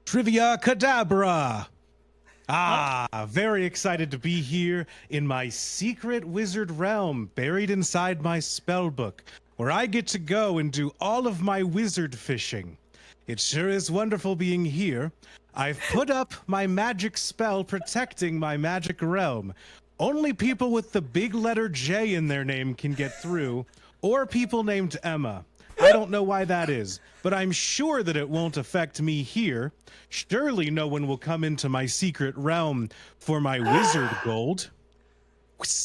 Trivia Cadabra! Very excited to be here in my secret wizard realm, buried inside my spellbook, where I get to go and do all of my wizard fishing. It sure is wonderful being here. I've put up my magic spell protecting my magic realm. Only people with the big letter J in their name can get through, or people named Emma. I don't know why that is, but I'm sure that it won't affect me here. Surely no one will come into my secret realm for my wizard gold.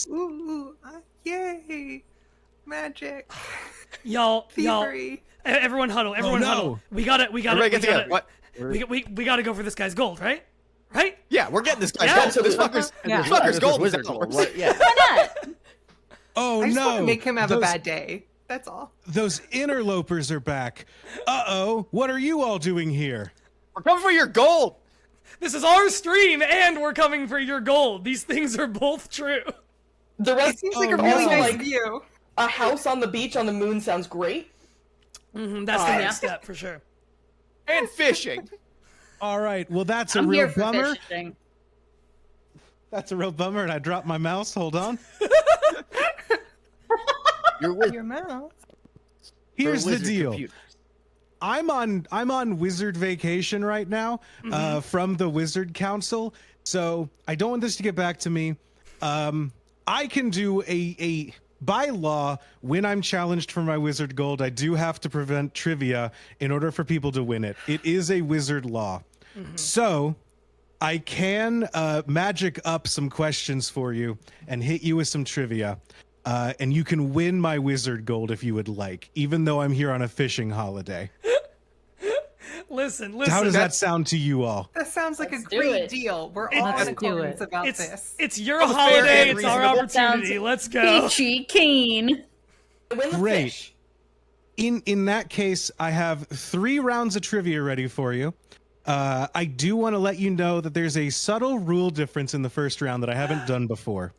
Ooh, yay! Magic. Y'all, Thievery. everyone huddle, everyone huddle. We gotta What? we gotta go for this guy's gold, right? Right? Yeah, we're getting this guy's Yeah. gold, so this fucker's gold is ours. Yeah. Why not? Oh I just want no! to make him have a bad day. That's all. Those interlopers are back. Uh-oh, what are you all doing here? We're coming for your gold. This is our stream, and we're coming for your gold. These things are both true. The It rest seems like Oh, a really no. nice Like- view. a house on the beach on the moon sounds great. That's the next step for sure. And fishing. All right, well that's a I'm real here for bummer. fishing. That's a real bummer, and I dropped my mouse. Hold on. You're with Your mouth. Here's the deal. I'm on wizard vacation right now from the Wizard Council, so I don't want this to get back to me. I can do a by law, when I'm challenged for my wizard gold, I do have to prevent trivia in order for people to win it. It is a wizard law. So I can magic up some questions for you and hit you with some trivia. And you can win my wizard gold if you would like, even though I'm here on a fishing holiday. Listen. How does that sound to you all? That sounds like Let's a do great it. deal. We're all Let's in do accordance it. about this. It's your That was fair holiday. and It's our reasonable. opportunity. Sounds Let's go. Peachy keen. win the Great. fish. In that case, I have 3 rounds of trivia ready for you. I do want to let you know that there's a subtle rule difference in the first round that I haven't done before.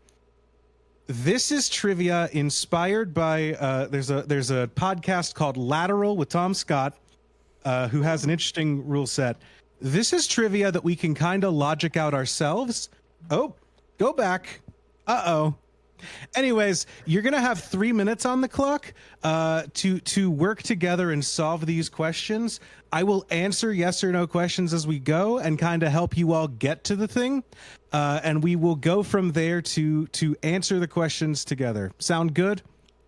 This is trivia inspired by there's a podcast called Lateral with Tom Scott, who has an interesting rule set. This is trivia that we can kind of logic out ourselves. Oh, go back. Uh-oh. Anyways, you're gonna have 3 minutes on the clock to work together and solve these questions. I will answer yes or no questions as we go and kind of help you all get to the thing, and we will go from there to answer the questions together. Sound good?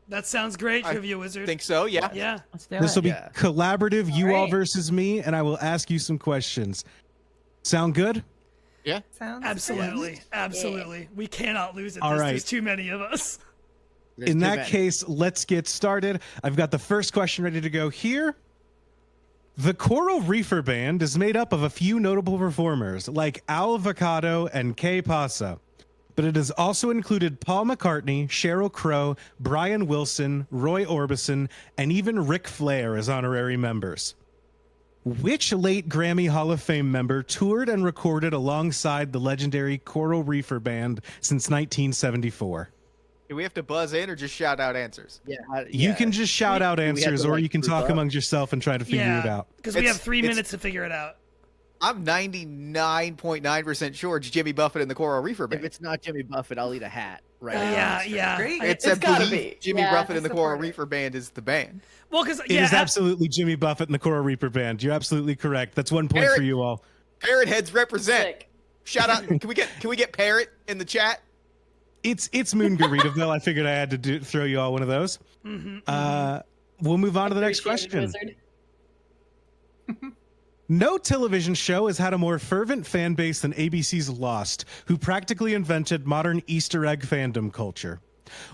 That sounds great, Trivia Wizard. Think so? Yeah. Yeah. Let's do This will be Yeah. collaborative, you all right. versus me, and I will ask you some questions. Sound good? Yeah. Sounds Absolutely. We cannot lose it. All right. There's too many of us. In that case, let's get started. I've got the first question ready to go here. The Coral Reefer Band is made up of a few notable performers like Al Vacado and Kay Pasa, but it has also included Paul McCartney, Sheryl Crow, Brian Wilson, Roy Orbison, and even Ric Flair as honorary members. Which late Grammy Hall of Fame member toured and recorded alongside the legendary Coral Reefer Band since 1974? Do we have to buzz in or just shout out ansers? You can just shout out we have answers, to, or like, you can group talk up? amongst yourself and try to figure it out. Because we It's- have 3 it's- minutes to figure it out. I'm 99.9% sure it's Jimmy Buffett and the Coral Reefer If Band. it's not Jimmy Buffett, I'll eat a hat. Right. Yeah. great. It's It's gotta believe be. Jimmy Yeah, Buffett I and the Coral support it. Reefer Band is the band. Well, because It is absolutely Jimmy Buffett and the Coral Reaper Band. You're absolutely correct. That's 1 point Eric- for you all. Parrot heads represent. Sick. Shout out. Can we get Parrot in the chat? It's Moongaritaville. I figured I had to throw you all one of those. We'll move on to the next Appreciate it, question. Wizard. No television show has had a more fervent fan base than ABC's Lost, who practically invented modern Easter egg fandom culture.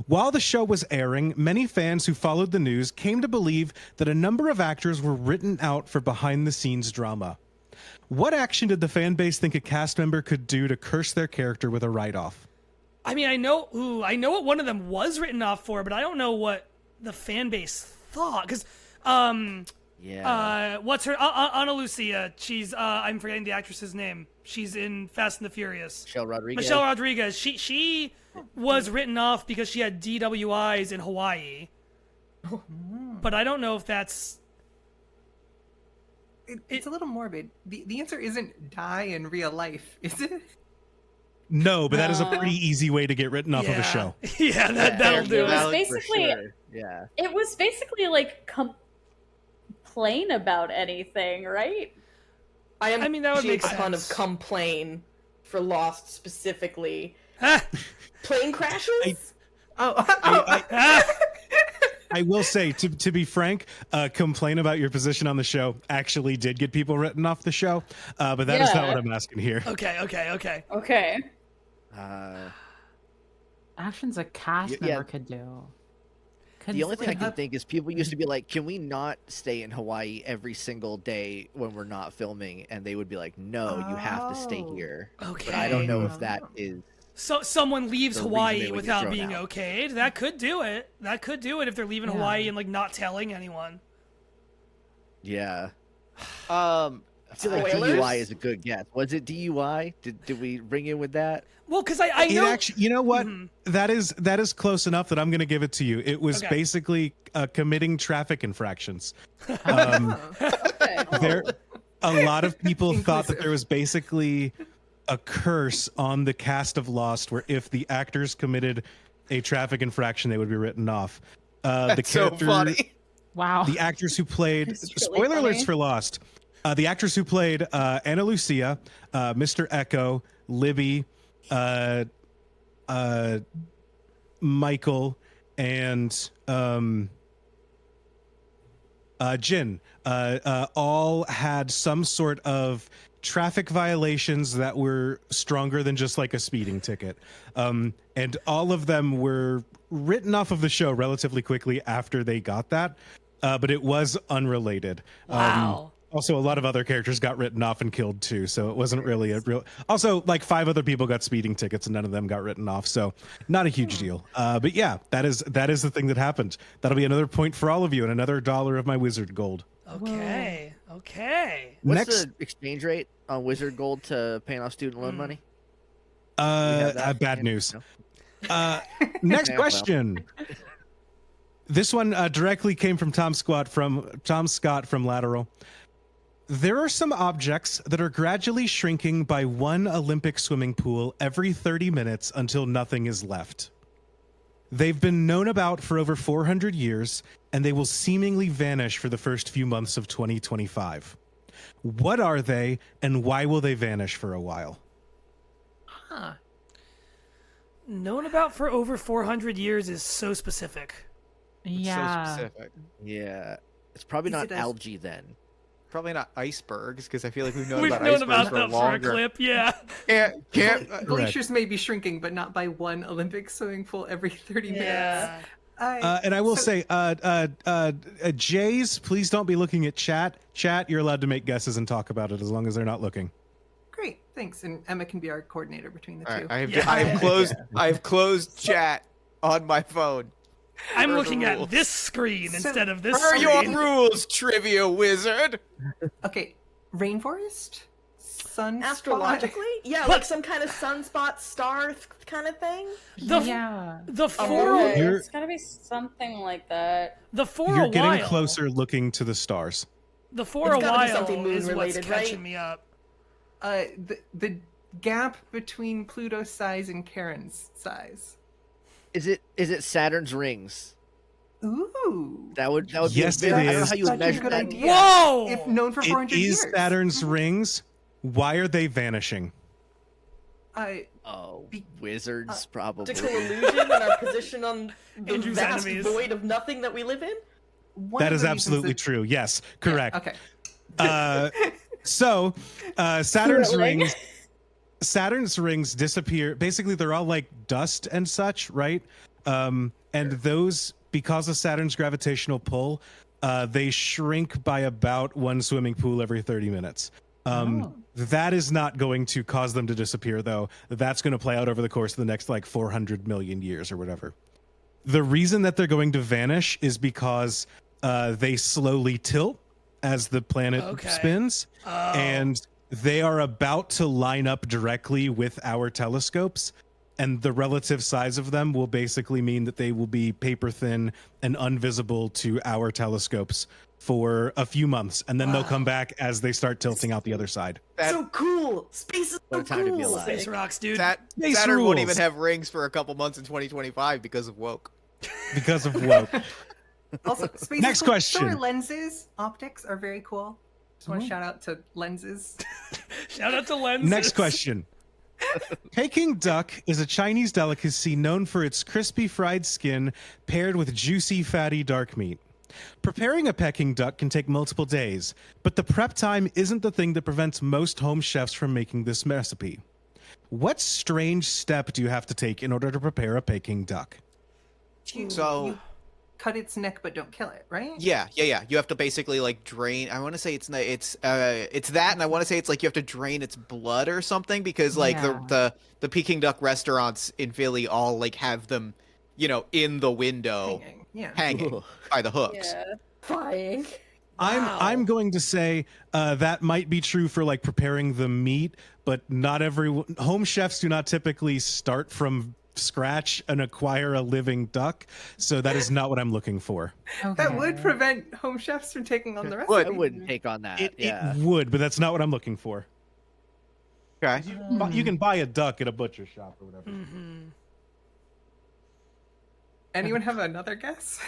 While the show was airing, many fans who followed the news came to believe that a number of actors were written out for behind-the-scenes drama. What action did the fan base think a cast member could do to curse their character with a write-off? I mean, I know what one of them was written off for, but I don't know what the fan base thought. Because, Yeah. what's her Ana Lucia? She's I'm forgetting the actress's name. She's in Fast and the Furious. Michelle Rodriguez. Michelle Rodriguez. She was written off because she had DWIs in Hawaii. But I don't know if that's It's a little morbid. The answer isn't die in real life, is it? No, but that is a pretty easy way to get written off of a show. Yeah, that'll do It was it. Valid for basically- sure. Yeah. It was basically like complain about anything, right? I mean, that would make a ton of sense. complain for Lost specifically. Ah, Plane crashes? ah. I will say, to be frank, complain about your position on the show actually did get people written off the show, but that is not Yeah. what I'm asking here. Okay. Okay. Actions a cast Yeah. member could do. The only thing I can think is people used to be like, "Can we not stay in Hawaii every single day when we're not filming?" And they would be like, "No, you have to stay Oh. here." Okay. But I don't know if that is. So someone leaves The reason Hawaii they would get without thrown being out. okayed. That could do it. That could do it if they're leaving Yeah. Hawaii and like not telling anyone. Yeah. I feel like Spoilers? DUI is a good guess. Was it DUI? Did we ring in with that? Well, because I It know. actually, you know what? Mhm. That is close enough that I'm going to give it to you. It was Okay. basically committing traffic infractions. Okay. There, a lot of people thought that Inclusive. there was basically a curse on the cast of Lost, where if the actors committed a traffic infraction, they would be written off. The That's so character, funny. Wow. the actors who played It's really spoiler alerts funny. for Lost. The actors who played Ana Lucia, Mr. Echo, Libby, Michael, and Jin all had some sort of traffic violations that were stronger than just like a speeding ticket. And all of them were written off of the show relatively quickly after they got that. But it was unrelated. Wow. Also, a lot of other characters got written off and killed too, so it wasn't really a real. Also, like 5 other people got speeding tickets, and none of them got written off, so not a huge deal. But yeah, that is the thing that happened. That'll be another point for all of you, and another $1 of my wizard gold. Okay. Okay. What's Next, the exchange rate on Wizard Gold to paying off student loan money? We have that? bad news. Next Yeah, well. question. This one directly came from Tom Scott from Lateral. There are some objects that are gradually shrinking by 1 Olympic swimming pool every 30 minutes until nothing is left. They've been known about for over 400 years, and they will seemingly vanish for the first few months of 2025. What are they, and why will they vanish for a while? Huh. Known about for over 400 years is so specific. Yeah. So specific. Yeah. It's probably Is not it a- algae then. Probably not icebergs, because I feel like we've known We've about known icebergs about for that for a longer. clip, yeah. Glaciers may be shrinking, but not by 1 Olympic swimming pool every 30 minutes. Yeah. And I will So- say, Jays, please don't be looking at chat. Chat, you're allowed to make guesses and talk about it as long as they're not looking. Great, thanks. And Emma can be our coordinator between the All two. right, Yeah. I have closed chat on my phone. I'm Per the looking at rules. this screen So- instead of this Per your screen. rules, trivia wizard. Okay, rainforest? Sunspot? Astrologically? Yeah, But- like some kind of sunspot star kind of thing? The, Yeah. the for Okay. You're- It's gotta be something like that. the for You're a getting while. closer looking to the stars. The for It's a gotta be while something moon is what's related, right? catching me up. The gap between Pluto's size and Charon's size. Is it Saturn's rings? Ooh. That would Yes, be a it bit- I don't know is. how you would Such a measure good that. idea. Whoa! If known for It 400 is years. Saturn's rings. Why are they vanishing? Oh, Be- wizards probably. Optical illusion and our position on the Andrew's vast enemies. void of nothing that we live in? one That of is the reasons absolutely that- true. Yes, Yeah, correct. okay. So Saturn's Thrilling. Saturn's rings disappear. Basically, they're all like dust and such, right? And those, because of Saturn's gravitational pull, they shrink by about 1 swimming pool every 30 minutes. That is not going to cause them to disappear, though. That's going to play out over the course of the next like 400 million years or whatever. The reason that they're going to vanish is because they slowly tilt as the planet Okay. spins, and they are about to line up directly with our telescopes, and the relative size of them will basically mean that they will be paper thin and invisible to our telescopes for a few months, and then they'll come back as they start tilting out the other side. So cool. Space is What so a time to be cool. alive. Space rocks, dude. Space Saturn won't rules. even have rings for a couple months in 2025 because of woke. Because of woke. Also, space Next is cool. question. So are lenses. Optics are very cool. Just want to shout out to lenses. Shout out to lenses. Next question. Peking duck is a Chinese delicacy known for its crispy fried skin paired with juicy, fatty dark meat. Preparing a Peking duck can take multiple days, but the prep time isn't the thing that prevents most home chefs from making this recipe. What strange step do you have to take in order to prepare a Peking duck? You cut its neck but don't kill it, right? Yeah. You have to basically like drain. I want to say it's that, and I want to say it's like you have to drain its blood or something because like Yeah. the Peking duck restaurants in Philly all like have them, in the window Hanging. Yeah. hanging Ugh. by the hooks. Yeah. Flying. I'm going to say that might be true for like preparing the meat, but not every home chefs do not typically start from scratch and acquire a living duck, so that is not what I'm looking for. That would prevent home chefs from taking on the rest I of wouldn't take on that. It yeah. would, but that's not what I'm looking for. Okay. You can buy a duck at a butcher shop or whatever. Anyone have another guess?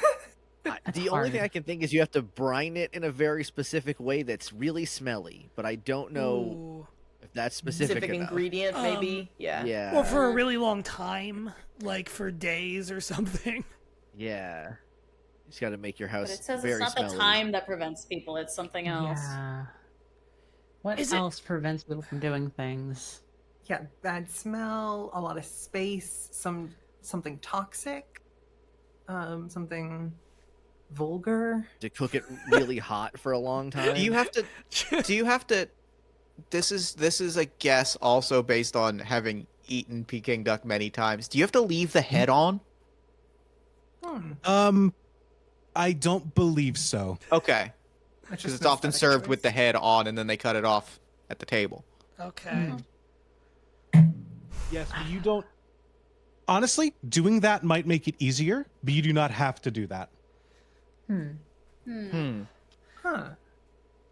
The only thing I can think is you have to brine it in a very specific way that's really smelly, but I don't know Ooh. if that's specific enough. ingredient, maybe. Yeah. Yeah. Or for a really long time, like for days or something. Yeah. You just got to make your But house it says very it's not smelly. the time that prevents people, it's something else. Yeah. What Is it- else prevents people from doing things? Yeah, bad smell, a lot of space, something toxic, something vulgar. To cook it really hot for a long time. Do you have to this is a guess also based on having eaten Peking duck many times. Do you have to leave the head on? I don't believe so. Okay. That's Because just it's an often aesthetic served choice. with the head on and then they cut it off at the table. Okay. Yes, but you don't. Honestly, doing that might make it easier, but you do not have to do that. Huh.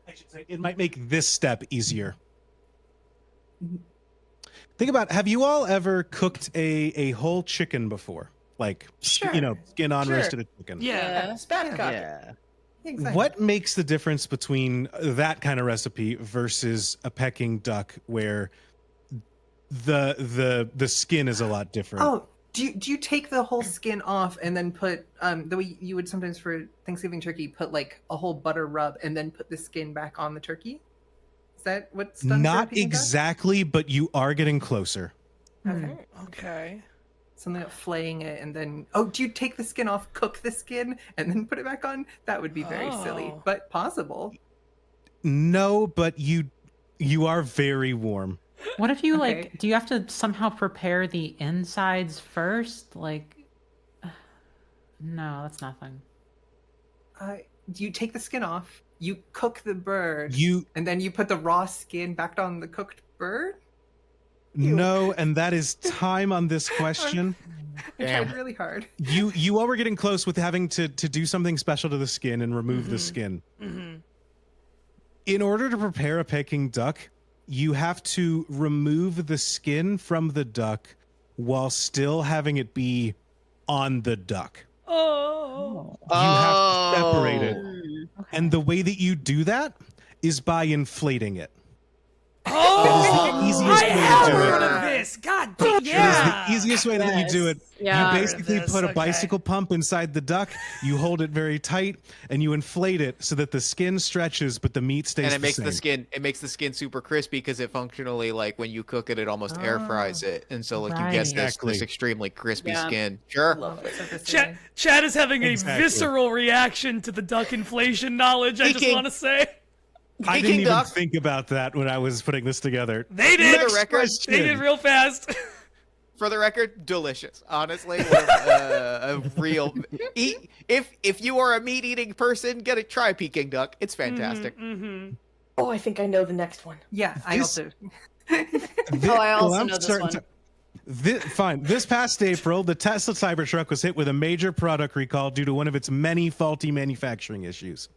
I should say it might make this step easier. Think about, have you all ever cooked a whole chicken before? Like, Sure. Skin on Sure. roasted chicken. Yeah. Spat cock. Yeah. Exactly. What makes the difference between that kind of recipe versus a Peking duck where the skin is a lot different? Oh, do you take the whole skin off and then put the way you would sometimes for Thanksgiving turkey put like a whole butter rub and then put the skin back on the turkey? Is that what's done? Not for a Peking duck? exactly, but you are getting closer. Okay. Okay. Something like flaying it and then do you take the skin off, cook the skin, and then put it back on? That would be very silly, Oh. but possible. No, but you are very warm. What if you Okay. do you have to somehow prepare the insides first? Like, no, that's nothing. Do you take the skin off, you cook the bird, You and then you put the raw skin back on the cooked bird? no, and that is time on this question. I tried really hard. You all were getting close with having to do something special to the skin and remove the skin. In order to prepare a Peking duck, you have to remove the skin from the duck while still having it be on the duck. Oh. You have to separate it. Hmm. And the way that you do that is by inflating it. Oh, That is the easiest I way to have do it. heard of this. God damn. It Yeah. is the easiest way that you do it. Yeah. You basically This, put a okay. bicycle pump inside the duck, you hold it very tight, and you inflate it so that the skin stretches, but the meat stays And it makes the same. the skin super crispy because it functionally like when you cook it, it almost air fries it, and so like you get Right. this Exactly. extremely crispy Yeah. skin. Sure. Love it. So this Chad, is- Chad is having a Exactly. visceral reaction to the duck inflation knowledge. I just Speaking- want to say I Peking didn't even duck. think about that when I was putting this together. they did. For the record, They did real fast. For the record, delicious. Honestly, a real eat. If you are a meat eating person, try Peking duck. It's fantastic. Oh, I think I know the next one. Yeah, I This- also. Oh, I also know this one. Fine. This past April, the Tesla Cybertruck was hit with a major product recall due to one of its many faulty manufacturing issues.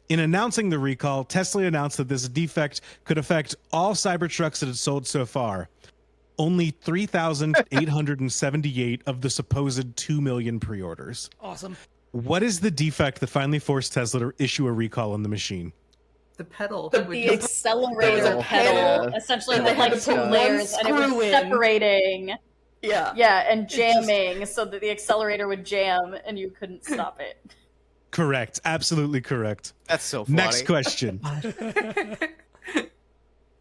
In announcing the recall, Tesla announced that this defect could affect all Cybertrucks it had sold so far. Only 3,878 of the supposed 2 million pre-orders. Awesome. What is the defect that finally forced Tesla to issue a recall on the machine? The pedal. But the accelerator pedal, essentially, And with they had like to two put layers, one and it was screw in. separating. Yeah. Yeah, and jamming so that the accelerator would jam and you couldn't stop it. Correct. Absolutely correct. That's so funny. Next question.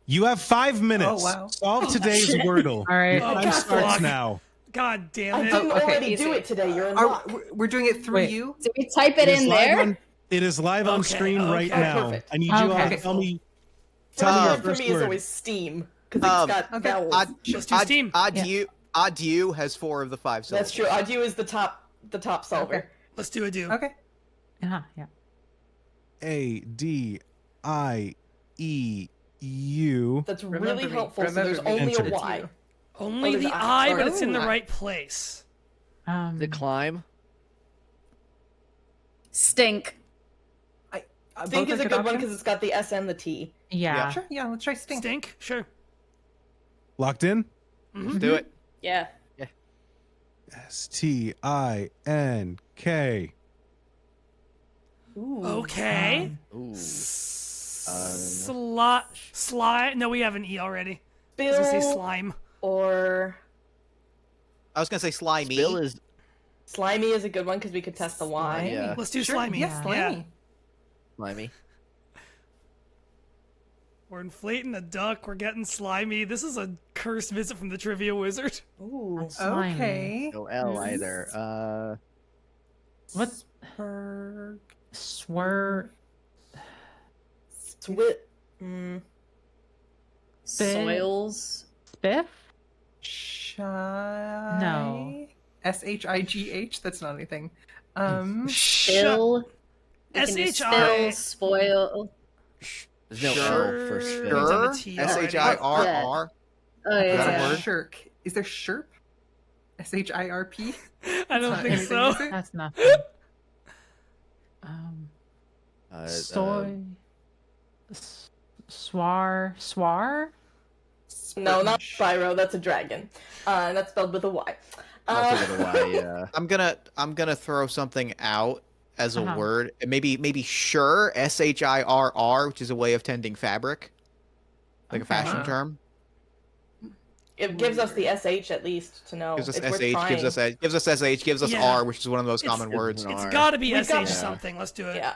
You have 5 minutes. Oh, wow. Solve today's Wordle. All right. Oh, Time God, starts fuck. now. God damn I it. didn't okay, already easy. do it today. You're in Are, luck. we're doing it through Wait. you. Did we type it in live there? on- it is live on Okay, screen right okay. now. Perfect. I need you all to Okay. tell me First your one for first me is word. always Steam because Um, it's got okay. vowels. Let's do Steam. Adieu has 4 of the 5 syllables. That's true. Adieu is the top solver. Okay. Let's do a do. Okay. Yeah. ADIEU. That's Remember really me. helpful. So Remember there's me. only a Enter. Y. Only there's the an I, I. but it's in the Oh. right place. The climb. Stink. Stink both is are a good one options? because it's got the S and the T. Yeah. Sure. Yeah. Let's try stink. Stink? Sure. Locked in? Let's do it. Yeah. STINK. Ooh. Okay. Ooh. Slime. No, we have an E already. I was gonna say Spill slime. or I was gonna say slimy. Bill is slimy is a good one because we could test the Y. Yeah. Let's do Sure. slimy. Yes, Yeah. slimy. slimy. We're inflating a duck. We're getting slimy. This is a cursed visit from the trivia wizard. Ooh. Slimy. Okay. No L either. What's Spurg. swer? Swit. Soils. Spiff? Shy. No. SHIGH. That's not anything. Spill. We can do S-H-I. Spill. Spoil. There's no Sure. L for It's spill. on Sure. the T already. SHIRR. Oh, Is that a yeah. word? Shirk. Is there Sherp? SHIRP? I don't not think anything, so. is it? That's nothing. Soy. Swar. No, not Spyro. That's a dragon. And that's spelled with a Y. Also with a Y, yeah. I'm gonna throw something out as a Uh-huh. word. Maybe sure. SHIRR, which is a way of tending fabric, like a fashion Okay. term. It gives us the SH at least to know. Gives us it's worth SH. trying. Gives us SH. Gives us Yeah. R, which is one of the most It's- common it's words. an It's R. gotta be We got SH it. something. Let's do it. Yeah.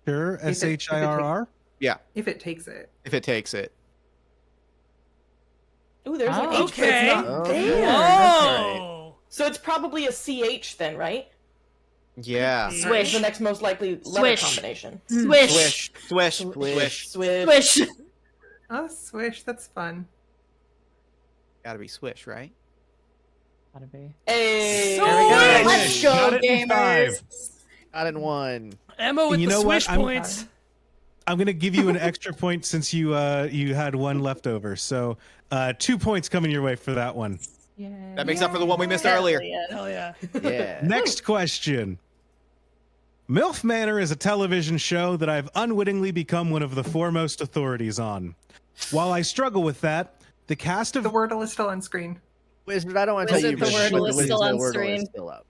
Sure. If it- SHIRR. If it takes it. If it takes it. Ooh, there's an Oh, H, but it's okay. not Oh, there. yeah. Whoa. So it's probably a CH then, right? Yeah. Could be. Which is the next most likely letter Swish. combination. Swish. Swish. Swish. Swish. Swish. Swish. Oh, swish. That's fun. Gotta be swish, right? Gotta be. Hey. So there we go. Swish. Let's Got go, it in gamers. Got in one. Emma with You the know what? swish points. I'm gonna give you an extra point since you had one left over. So 2 points coming your way for that one. Yeah. That makes up for the one we missed Hell earlier. yeah. Hell yeah. Yeah. Next question. MILF Manor is a television show that I've unwittingly become one of the foremost authorities on. While I struggle with that, the cast of The Wordle is still on screen. Wizard, I don't want to tell Wizard, you, the but Wordle is Wizard, still the on Wordle screen. is still up.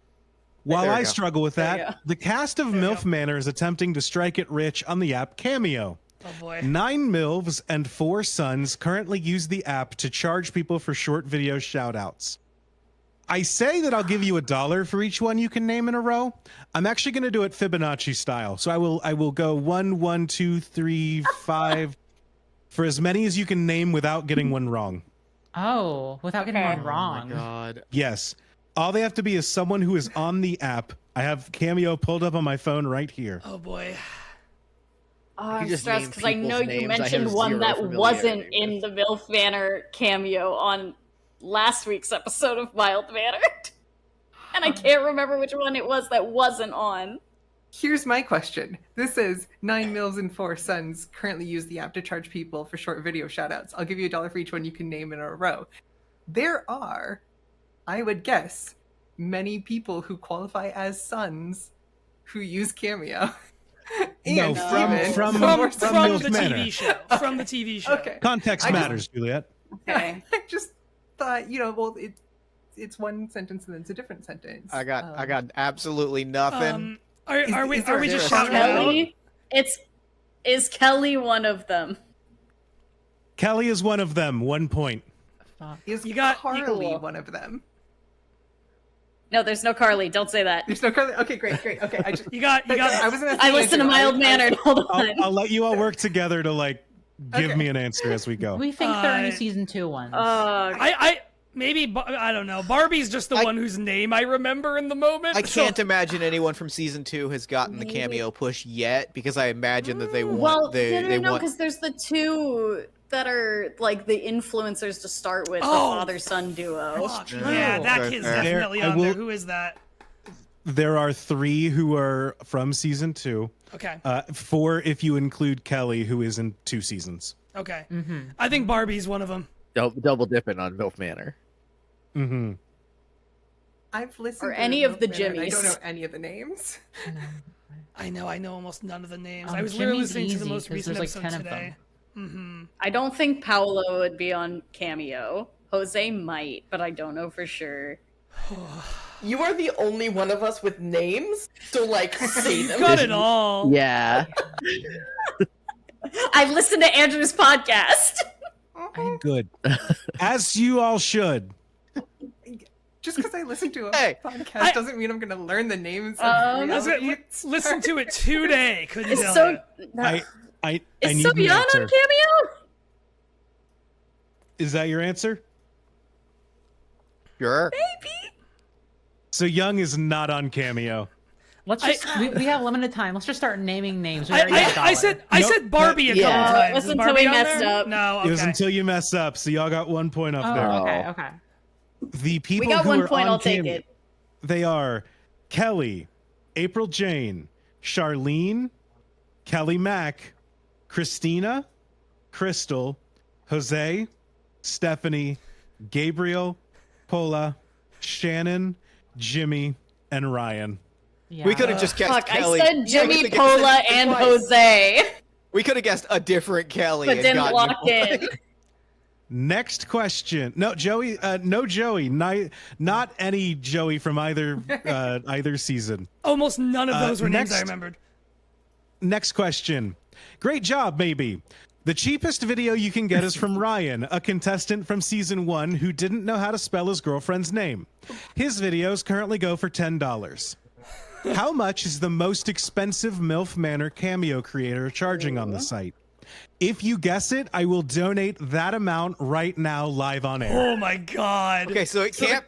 While There we I go. struggle with There you that, the cast of MILF Manor is attempting to strike it rich on the app Cameo. Oh boy. 9 MILFs and 4 sons currently use the app to charge people for short video shoutouts. I say that I'll give you $1 for each one you can name in a row. I'm actually going to do it Fibonacci style. So I will go 1, 1, 2, 3, 5 for as many as you can name without getting one wrong. Oh, without getting Okay. one wrong. God. Yes. All they have to be is someone who is on the app. I have Cameo pulled up on my phone right here. Oh boy. Oh, You I'm just stressed name because I know people's you names I have mentioned one zero that familiarity wasn't with. in the MILF Manor cameo on last week's episode of Mild Manor. And I can't remember which one it was that wasn't on. Here's my question. This is 9 MILFs and 4 sons currently use the app to charge people for short video shoutouts. I'll give you $1 for each one you can name in a row. there are, I would guess, many people who qualify as sons who use Cameo. No, And from even from more the sons. Manor. TV show. From the TV show. Okay. Context I just- matters, Juliet. Okay. I just thought, well, it's one sentence and then it's a different sentence. I got absolutely nothing. Are we is there just a shouting out? Kelly? Is Kelly one of them? Kelly is one of them. 1 point. Is You got- Carly Cool. one of them? No, there's no Carly. Don't say that. There's no Carly. Okay, great. Okay, I just You got. I was gonna. I say listen to Andrew, mild I- mannered. Hold on. I'll let you all work together to give Okay. me an answer as we go. We think they're in season 2 ones. I maybe I don't know. Barbie's just the one whose name I remember in the moment. I so- can't imagine anyone from season 2 has gotten the cameo push yet, because I imagine that they want Well, they no, want. because there's the two that are like the influencers to start with, Oh, the father-son duo. Fuck, Yeah. yeah, that Fair, kid's fair. definitely There, I on there. will- Who is that? There are 3 who are from season 2. Okay. 4 if you include Kelly, who is in 2 seasons. Okay. Mm-hmm. I think Barbie's one of them. Double dipping on MILF Manor. Mm-hmm. I've listened Or to any of the Milk Manor, and I don't know Jimmies. any of the names. I know almost none of the names. I Um, was literally Jimmy's listening to the easy, most 'cause recent there's, like, episode 10 of today. Mm-hmm. I don't think Paolo would be on Cameo. Jose might, but I don't know for sure. You are the only one of us with names, so say You them. got it all. Yeah. I've listened to Andrew's podcast. Good. As you all should. Just because I listen to a Hey, podcast doesn't mean I'm going to learn the names of Um, Listen to it today. Couldn't It's tell so you. I is need an Sobian answer. on Cameo? Is that your answer? Sure. So Young is not on Cameo. Let's just we have limited time. Let's just start naming names. We I already have a dollar. said Nope, said Barbie a couple yeah. times. It was Is until Barbie we on messed there? up. No, okay. It was until you mess up, so y'all got 1 point off Oh, there. okay, okay. The people We got who 1 are point. on I'll take Cameo, it. they are Kelly, April Jane, Charlene, Kelly Mack, Christina, Crystal, Jose, Stephanie, Gabriel, Paula, Shannon, Jimmy, and Ryan. Yeah. We could have just guessed Fuck, Kelly. I said We Jimmy, could've guessed Pola, it and twice. Jose, We could have guessed a different Kelly, but and didn't gotten lock it. in. Next question. No, Joey. No, Joey. Not any Joey from either season. Almost none of those were names I next- remembered. Next question. Great job, maybe. The cheapest video you can get is from Ryan, a contestant from season 1 who didn't know how to spell his girlfriend's name. His videos currently go for $10. How much is the most expensive MILF Manor cameo creator charging on the site? If you guess it, I will donate that amount right now live on air. Oh my god. Okay, so it can't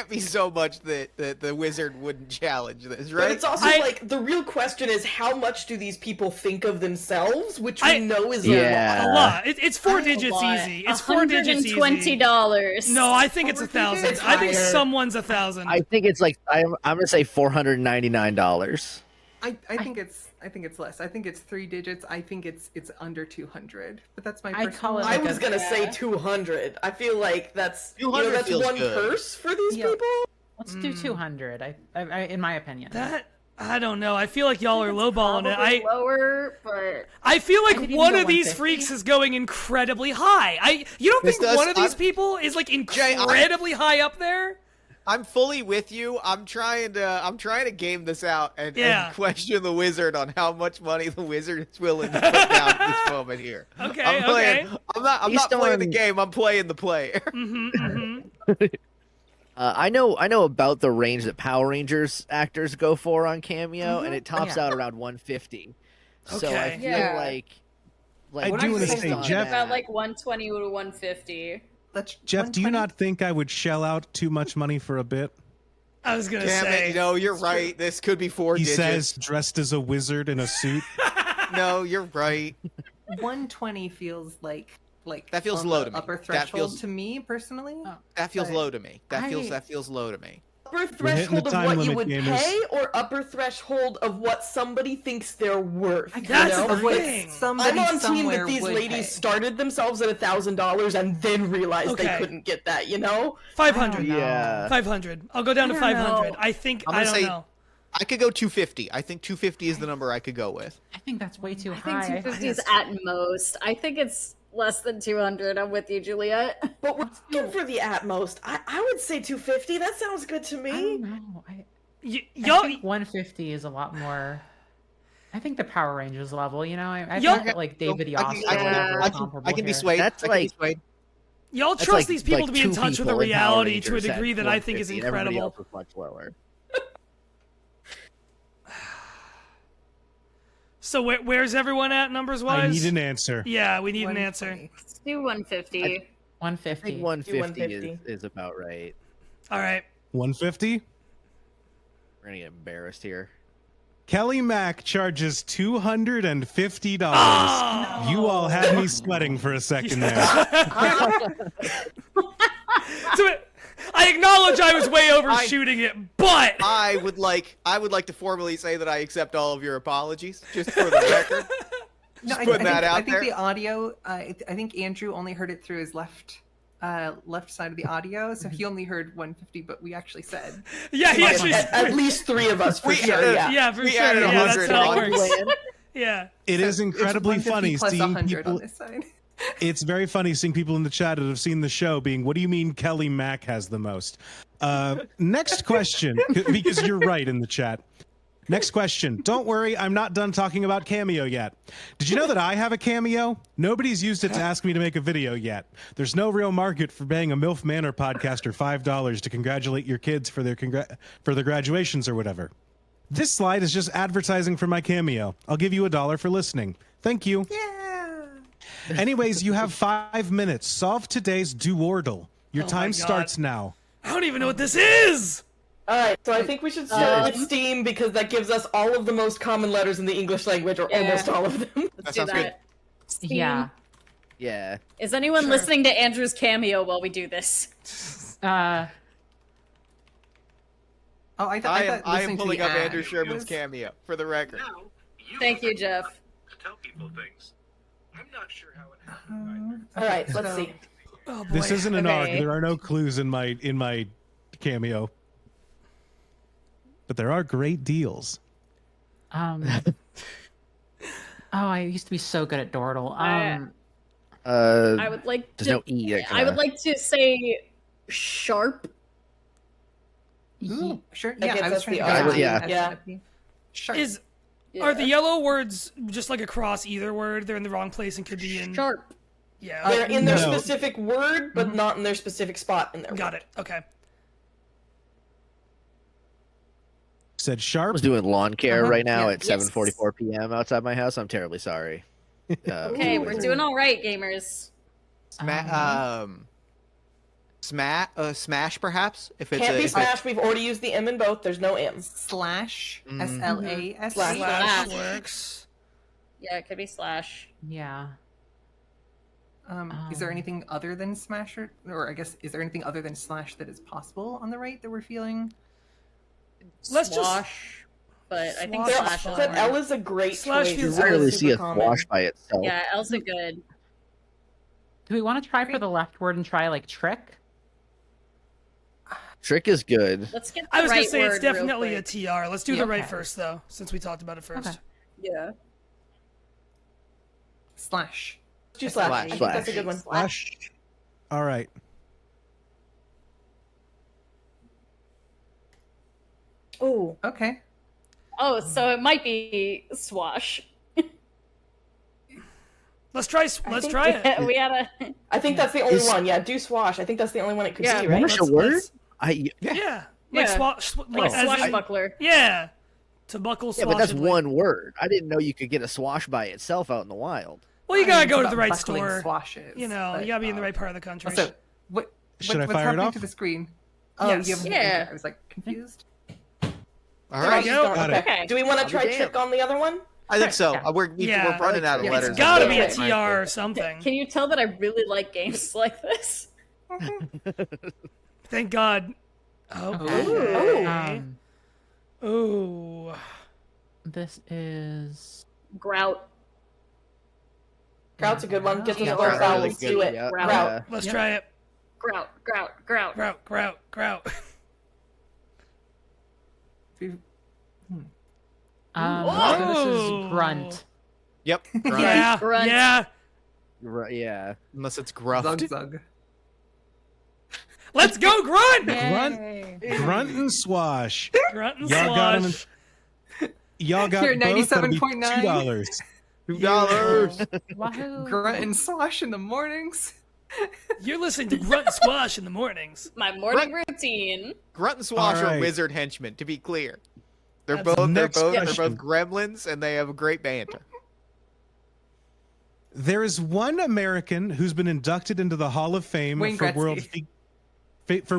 be so much that the wizard wouldn't challenge this, But right? it's also the real question is how much do these people think of themselves, which we know is Yeah. a A lot. lot. It's 4 A digits lot. easy. It's 4 digits easy. $120. No, I think it's 1,000. It's I think higher. someone's 1,000. I think it's I'm gonna say $499. I think it's less. I think it's 3 digits. I think it's under 200. But that's my I personal. call it I like was gonna say 200. I feel like that's 200 that's feels one good. purse for these Yeah. people. Let's do 200. I in my opinion. That I don't know. I feel like y'all are lowballing it. Probably lower, but I feel like I could even one go of these 150. freaks is going incredibly high. You don't This think does- one of these I'm- people is like Jay, incredibly high up there? I'm fully with you. I'm trying to game this out and question the wizard on how much money the wizard is willing to put down at this moment here. Okay, I'm playing. okay. I'm not Based playing the on- game. I'm playing the player. I know about the range that Power Rangers actors go for on Cameo, and it tops Yeah. out around 150. So I Okay. feel Yeah. like I do want to based say, on Jeff. about like 120 to 150. Jeff, do you 120? not think I would shell out too much money for a bit? I was gonna Damn say. it! No, you're right. This could be 4 He digits. says, dressed as a wizard in a suit. No, you're right. 120 feels like That feels on low the to me. Upper That threshold feels- to me personally. That feels But low to me. That feels I- low to me. upper threshold of time what you limit, would gamers. pay, or upper threshold of what somebody thinks they're worth? That's you know? the What thing. somebody I'm on team somewhere that these would ladies pay. started themselves at $1,000 and then realized Okay. they couldn't get that. You know? 500. Yeah. 500. I'll go down to I don't 500. know. I think I'm I gonna don't say- know. I could go 250. I think 250 is the number I could go with. I think that's way too I think high. 250 is at most. I think it's less than 200. I'm with you, Juliet. But we're looking for the at most. I would say 250. That sounds good to I me. don't know. I Y'all, think 150 is a lot more. I think the Power Rangers level. You know, I Yo- think that like David I Yost can- or whatever I is can- comparable I can be here. swayed. That's I can be like- swayed. y'all That's trust these people like to be in two touch with the people in Power reality to a Rangers at degree that I think is 150, and everybody incredible. else is much lower. So where's everyone at numbers wise? I need an answer. Yeah, we need an 120. answer. Let's do 150. I 150. think 150 150. is about right. All right. 150. We're gonna get embarrassed here. Kelly Mack charges $250. Oh! You all had me sweating for a second there. So I acknowledge I was way overshooting it, but I would like to formally say that I accept all of your apologies, just for the record. No, Just putting that out I think there. the audio. I think Andrew only heard it through his left side of the audio, so he only heard 150. But we actually said yeah, he actually, At least 3 of us for We sure. added- Yeah. yeah, for We sure. added Yeah, that's 100 how it on works. Land. Yeah. It is so incredibly it's 150 funny plus seeing 100 people. on this side. It's very funny seeing people in the chat that have seen the show being, what do you mean Kelly Mack has the most? Next question, because you're right in the chat. Next question. Don't worry, I'm not done talking about Cameo yet. Did you know that I have a Cameo? Nobody's used it to ask me to make a video yet. There's no real market for paying a MILF Manor podcaster $5 to congratulate your kids for their graduations or whatever. This slide is just advertising for my Cameo. I'll give you $1 for listening. Thank you. Yeah. Anyways, you have 5 minutes. Solve today's Duordle. Your Oh my time God. starts now. I don't even know what this is. All right, so I think we should start with Steam because that gives us all of the most common letters in the English language, or Yeah. almost all of them. Let's That do sounds good. that. Steam. Yeah. Yeah. Is anyone listening to Andrew's cameo while we do this? Uh, Oh, I thought I am listening to pulling the up ad Andrew Sherman's was- cameo, for the record. Thank you, Jeff. Tell people things. I'm not sure how it happened. All right, let's So- see. Oh boy. This isn't an Okay. ARG. There are no clues in my Cameo. But there are great deals. oh, I used to be so good at Dordle. I would like There's to. no E. that I would kinda- like to say sharp. Ooh, sure. That Yeah, gets I was us trying the to R. go Yeah. Yeah. Sharp. Is Yeah. are the yellow words just like across either word? They're in the wrong place and could be in. Sharp. Yeah. They're in their No. specific word, but not in their specific spot in their Got word. it. Okay. Said I sharp. was doing lawn care Uh-huh, right now yeah. at 7:44 p.m. outside my house. I'm terribly sorry. Okay, we're doing all right, gamers. Smash, perhaps? If it's Can't be if smash. We've already used the M in both. There's no M. slash Mhm. SLAS. Slash. Slash Slash. works. Yeah, it could be slash. yeah. Is there anything other than smash or I guess is there anything other than slash that is possible on the right that we're feeling? Let's just- Swash, but I think Swash. slash is But more. L is a great Slash choice. You feels L is rarely super see a common. squash by itself. Yeah, L's a good. Do we want to try for the left word and try like trick? Trick is good. Let's get the I was right gonna say it's word real definitely a quick. TR. Let's do Yeah. the right Okay. first though, since we talked about it first. Okay. Yeah. Slash. Let's do slash. I think Slash. that's a good one. Slash. All right. Ooh. Okay. Oh, so it might be swash. Let's try. Let's try it. We had a. I think that's the only Is- one. Yeah, do swash. I think that's the only one it could Yeah, be, right? Swash a Let's- word? let's- I Yeah. Like Yeah. swash. Like Like as in- swashbuckler. Yeah. To buckle. yeah, but that's swashedly. one word. I didn't know you could get a swash by itself out in the wild. Well, you gotta It's go to about the right buckling store. Swashes, You know, but, you gotta be in the right part of the country. Also, Should I what's fire it happening off? to the screen? Oh, Yes. you haven't. Yeah. I was like confused. All There right. we go. Got it. Okay. Do we want to I'll be try damned. trick on the other one? I think so. Yeah. We're Yeah. running out of Yeah. letters. It's gotta be a Okay. TR or something. Can you tell that I really like games like this? Thank God. Okay. Um, Ooh. this is Grout. Grout's a good one. Gets us Yeah, both grout vowels. really Do it. Yeah. Grout. Yeah. Let's Yep. try it. Grout. Grout. Grout. Grout. this Oh. is grunt. Yep. Grunt. Yeah. Grunt. Yeah. Right, yeah. Unless it's gruffed. Zug zug. Let's go, Grunt! Grunt and swash. Grunt and Y'all got him. Slosh. Y'all got Here, both. That'll be 97.9. $2. $2. Wahoo! Grunt and slosh in the mornings. You're listening to Grunt and Squash in the mornings. My morning routine. Grunt and Swash All right. are wizard henchmen, to be clear. They're That's- both Next they're question. both gremlins, and they have a great banter. There is one American who's been inducted into the Hall of Fame Wayne for Gretzky.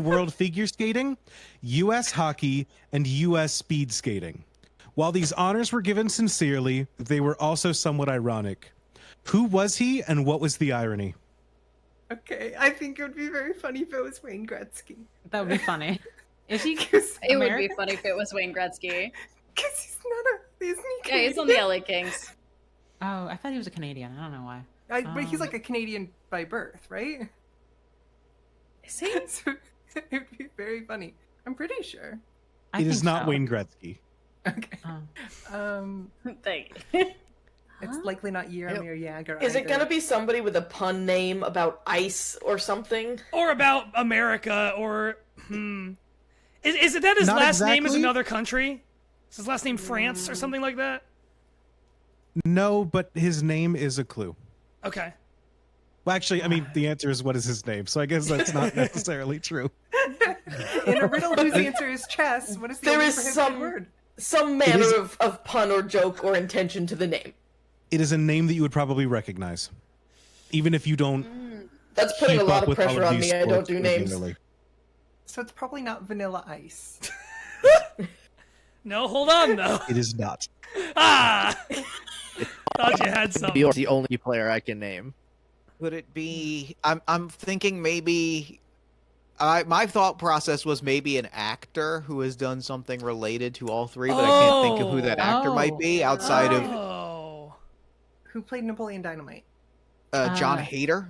world figure skating, U.S. hockey, and U.S. speed skating. While these honors were given sincerely, they were also somewhat ironic. Who was he, and what was the irony? Okay, I think it would be very funny if it was Wayne Gretzky. That would be funny. Is he? Because It would be American? funny if it was Wayne Gretzky. he's not a, isn't he? Yeah, he's on the LA Kings. Oh, I thought he was a Canadian. I don't know why. But he's like a Canadian by birth, right? Is he? So it'd be very funny. I'm pretty sure. I It is think not so. Wayne Gretzky. Okay. Oh. Thank you. It's likely not Jaromir Jagr. Is it either. gonna be somebody with a pun name about ice or something? Or about America, or Is it that his Not last name is exactly. another country? Is his last name France or something like that? No, but his name is a clue. Okay. Well, actually, I mean, the answer is what is his name, so I guess that's not necessarily true. In a riddle whose answer is chess, what is the There only is prohibited word? some manner is- of pun or joke or intention to the name. It is a name that you would probably recognize, even if you don't That's putting a keep lot up of with all pressure of on these me. I don't sports do names. regularly. So it's probably not Vanilla Ice. No, hold on though. It is not. Ah! Thought you had something. You're the only player I can name. Could it be? I'm thinking maybe. My thought process was maybe an actor who has done something related to all three, but I can't think of who that actor might be outside of Oh. Who played Napoleon Dynamite? John Hader.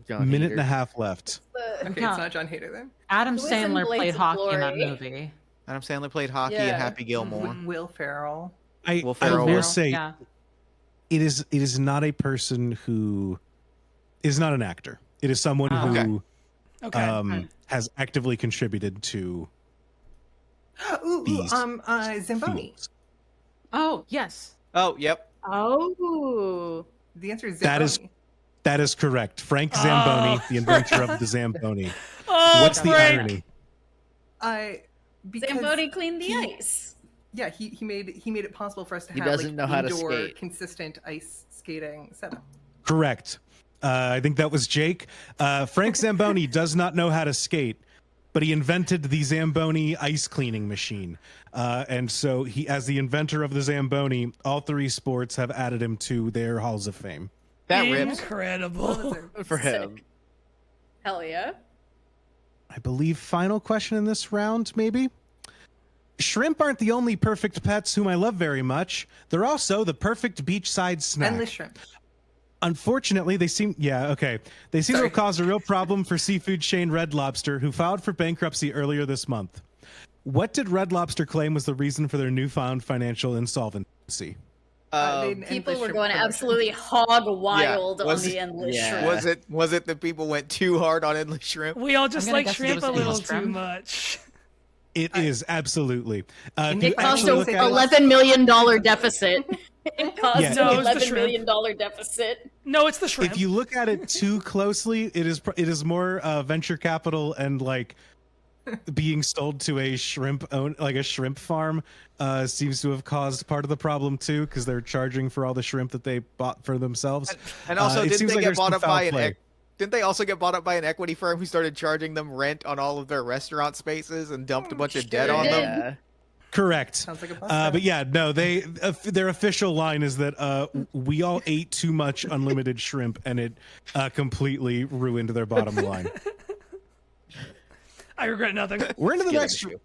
John Minute and a Hader. half left. Okay, Yeah. it's not John Hader then. Adam Who was in Sandler Blades played of hockey in that Glory? movie. Adam Sandler played hockey in Yeah. Happy Gilmore. Will Ferrell. I Will I Ferrell. will say Yeah. it is not a person who is not an actor. It is someone Oh. who Okay. has actively contributed to Ooh, these Zamboni. fields. Oh yes. Oh, yep. Oh. The answer is That Zamboni. is- That is correct. Frank Zamboni, the inventor of the Zamboni. Oh, What's the Frank. irony? Because Zamboni cleaned the he- ice. Yeah, he made it possible for us to He have doesn't know how to indoor skate. consistent ice skating setup. Correct. I think that was Jake. Frank Zamboni does not know how to skate, but he invented the Zamboni ice cleaning machine. And so he, as the inventor of the Zamboni, all three sports have added him to their halls of fame. That rips. Incredible. For him. Hell yeah. I believe final question in this round, maybe? Shrimp aren't the only perfect pets whom I love very much. They're also the perfect beachside snack. Endless shrimp. Unfortunately, they seem to have caused a real problem for seafood chain Red Lobster, who filed for bankruptcy earlier this month. What did Red Lobster claim was the reason for their newfound financial insolvency? People were going absolutely hog wild on Was the it- endless Yeah. shrimp. Was it that people went too hard on endless shrimp? We all just I'm gonna like guess it shrimp was a little endless too shrimp. much. It is absolutely. If you It cost actually a look at it- $11 million deficit. It cost Yeah. an No, it was the $11 shrimp. million deficit. No, it's the shrimp. if you look at it too closely, it is more venture capital and like being sold to a shrimp farm seems to have caused part of the problem too, because they're charging for all the shrimp that they bought for themselves. And also, it didn't seems they like get there's bought some up foul by an? play. Didn't they also get bought up by an equity firm who started charging them rent on all of their restaurant spaces and dumped a bunch of debt Sure on did. them? Yeah. Correct. Sounds like a bust. But yeah, no, their official line is that we all ate too much unlimited shrimp and it completely ruined their bottom line. I regret nothing. We're into the Skill next. issue.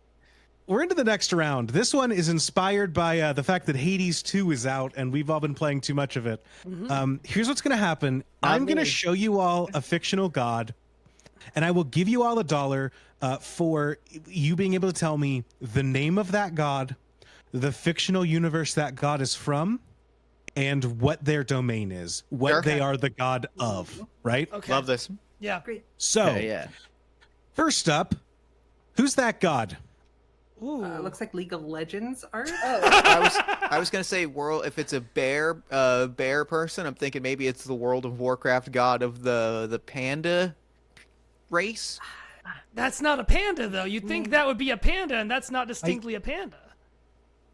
We're into the next round. This one is inspired by the fact that Hades 2 is out, and we've all been playing too much of it. Here's what's going to happen. I'm going to show you all a fictional god, and I will give you all $1 for you being able to tell me the name of that god, the fictional universe that god is from, and what their domain is, what they are the god of, right? Okay. Love this. Yeah. Great. So, Okay, yeah. first up, who's that god? Ooh. Looks like League of Legends art. I was gonna say world. If it's a bear person, I'm thinking maybe it's the World of Warcraft god of the panda race. That's not a panda, though. You'd think that would be a panda, and that's not distinctly a panda.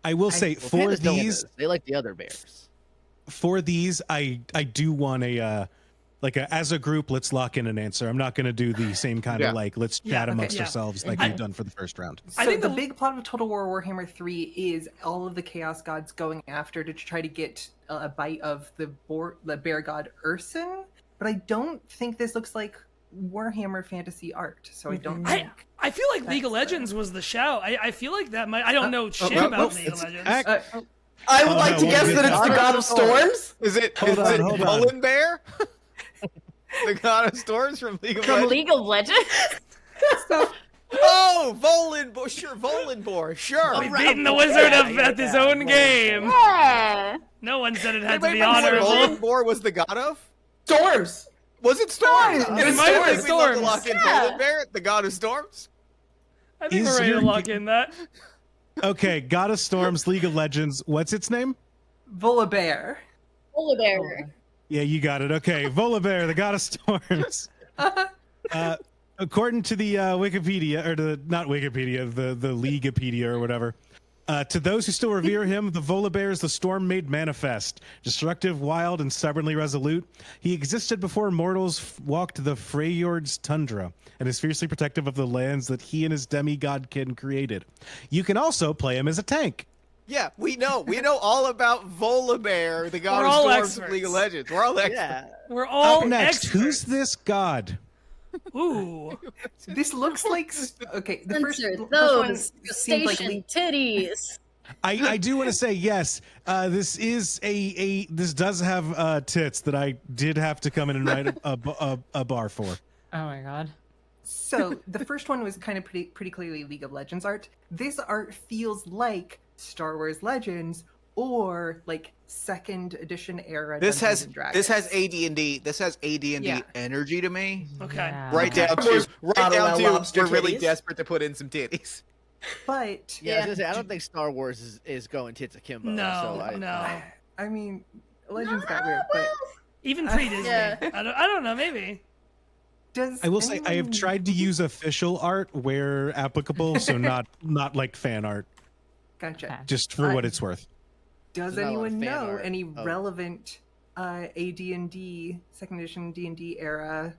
I will say Well, for pandas don't these, live. They like the other bears. I do want a as a group, let's lock in an answer. I'm not going to do the same kind of let's chat amongst yeah. ourselves like we've done for the first round. So I think the the- big plot of Total War Warhammer 3 is all of the Chaos Gods going after to try to get a bite of the bear god Urson, but I don't think this looks like Warhammer fantasy art, so I don't think. I feel like League of Legends was the shout. I feel like that might. I don't know shit oh, about oops, League of it's Legends. I would Oh, like no, to what guess was that it? it's the god of storms. Is it Hold on. Mullen Bear? The god of storms from League of From Legends. League of Legends? Oh, Volenbor, sure. We've beaten the wizard at his own game. Yeah. No one said it had to Wait, be wait, wait, honorable. Volenbor was the god of? Storms. Was it storms? It was might have been Storms. storms. Lock in Yeah. Volenbear, the god of storms. I think Is we're ready to your- lock in that. Okay, God of Storms, League of Legends. What's its name? Volibear. Polar bear. Yeah, you got it. Okay, Volibear, the God of Storms. According to the Wikipedia, or not Wikipedia, the Leaguepedia or whatever. To those who still revere him, the Volibear is the storm-made manifest, destructive, wild, and stubbornly resolute. He existed before mortals walked the Freyjord's tundra, and is fiercely protective of the lands that he and his demigod-kin created. You can also play him as a tank. Yeah, we know all about Volibear, the god We're of all storms from experts. League of Legends. We're all experts. Yeah. We're all Up next, experts. who's this god? Ooh. This looks like okay. The first Censor one those seemed like station titties. I do want to say yes. This is this does have tits that I did have to come in and write a bar for. Oh my god. So the first one was kind of pretty clearly League of Legends art. This art feels like Star Wars Legends or like second edition era. This has Dungeons and Dragons. this has AD&D. This has AD&D Yeah. energy to me. Okay. Yeah. Right down Of to course, not allow we're lobster really titties. desperate to put in some titties. But Yeah, I was gonna say, I don't think Star Wars is going tits akimbo. No, so no. I mean, Legends got weird. But Even pre-Disney. Yeah. I don't know, maybe. does I will say I have anyone- tried to use official art where applicable, so not like fan art, Gotcha. Okay. just for what it's worth. Does There's not a lot of anyone fan know art. any Oh. relevant AD&D second edition D&D era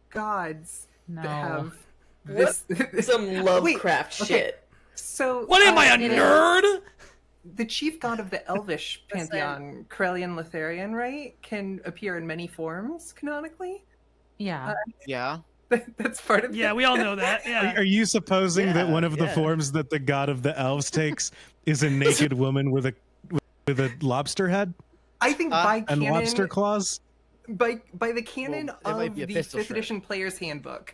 gods No. that have this? Some Lovecraft okay. shit. So What am I, a it is. nerd? the chief god of the Elvish Listen. pantheon, Corellian Lotharian, right, can appear in many forms canonically. Yeah. Yeah. That's part of Yeah, we all know that. Yeah. Are you supposing that Yeah, one of the yeah. forms that the god of the elves takes is a naked woman with a lobster head I think by and canon, lobster claws? by the canon Well, it might of be a the pistol 5th shrimp. edition player's handbook,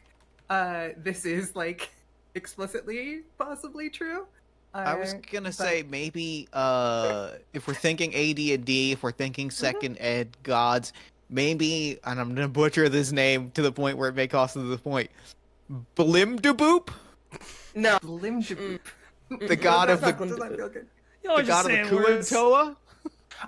this is like explicitly possibly true. I was gonna but- say maybe if we're thinking AD&D, if we're thinking second ed gods, maybe, and I'm gonna butcher this name to the point where it may cost them the point. Blimdaboop, No. Blimjaboop. the god of Does the not feel good. Y'all are the just god of the saying words. Kuatoa.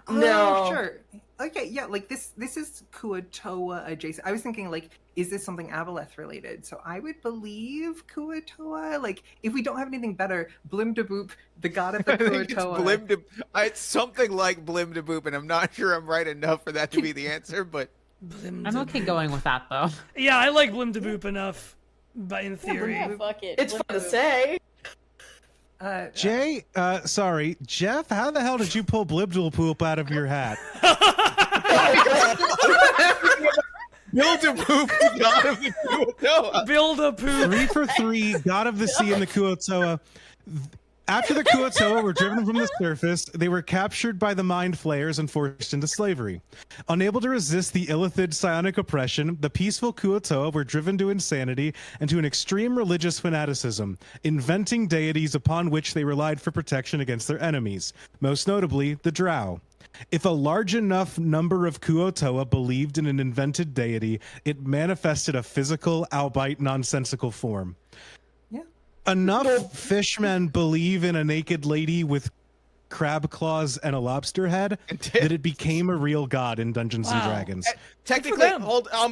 No. Oh, sure. Okay, yeah, like this is Kuatoa adjacent. I was thinking like, is this something Aboleth related? So I would believe Kuatoa. Like, if we don't have anything better, Blimdaboop, the god of the I think it's Kuatoa. It's something like Blimdaboop, and I'm not sure I'm right enough for that to be the answer, but I'm okay going with that though. Yeah, I like Blimdaboop enough, but in theory. Yeah, fuck it. It's fun to say. Jay, sorry, Jeff, how the hell did you pull Blibdle poop out of your hat? Build a poop, god of the Kuo-toa. Build a poop. 3 for 3, God of the Sea and the Kuo-toa. After the Kuo-toa were driven from the surface, they were captured by the Mind Flayers and forced into slavery. Unable to resist the Illithid psionic oppression, the peaceful Kuo-toa were driven to insanity and to an extreme religious fanaticism, inventing deities upon which they relied for protection against their enemies, most notably the Drow. If a large enough number of Kuo-toa believed in an invented deity, it manifested a physical, albeit nonsensical form. Enough fishmen believe in a naked lady with crab claws and a lobster head that it became a real god in Dungeons and Dragons. Technically,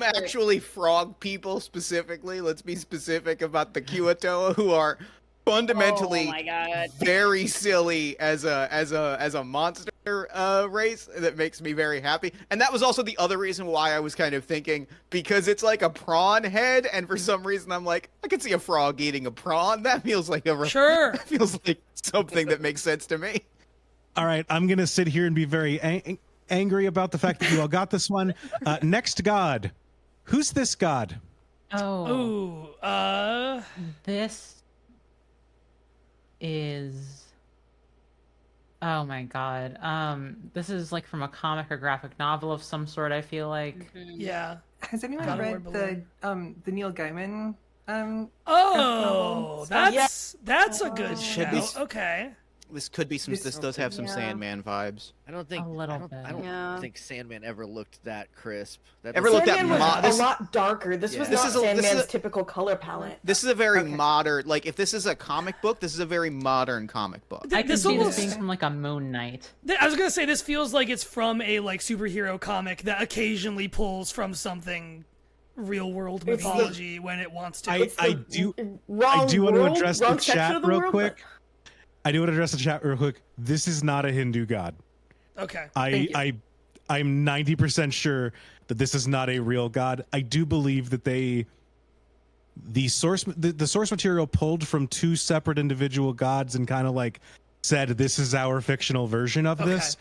actually frog people specifically. Let's be specific about the Kuo-toa, who are fundamentally very silly as a monster race that makes me very happy. And that was also the other reason why I was kind of thinking, because it's like a prawn head, and for some reason I'm like, I could see a frog eating a prawn. That feels like that feels like something that makes sense to me. All right, I'm gonna sit here and be very angry about the fact that you all got this one. Next god, who's this god? This is, oh my god, this is like from a comic or graphic novel of some sort, I feel like. Yeah. Has anyone read the Neil Gaiman Oh, novel? that's a good shout. Okay. This could be some. This does have some Sandman vibes. I don't think a little bit. I don't think Sandman ever looked that crisp. Sandman was a lot darker. This was not Sandman's typical color palette. This is a very modern. Like, if this is a comic book, this is a very modern comic book. I can see this being from like a Moon Knight. I was gonna say this feels like it's from a like superhero comic that occasionally pulls from something real world mythology when it wants to. I do want to address the chat real quick. I do want to address the chat real quick. This is not a Hindu god. Okay. I'm 90% sure that this is not a real god. I do believe that the source material pulled from 2 separate individual gods and kind of like said, this is our fictional version of this,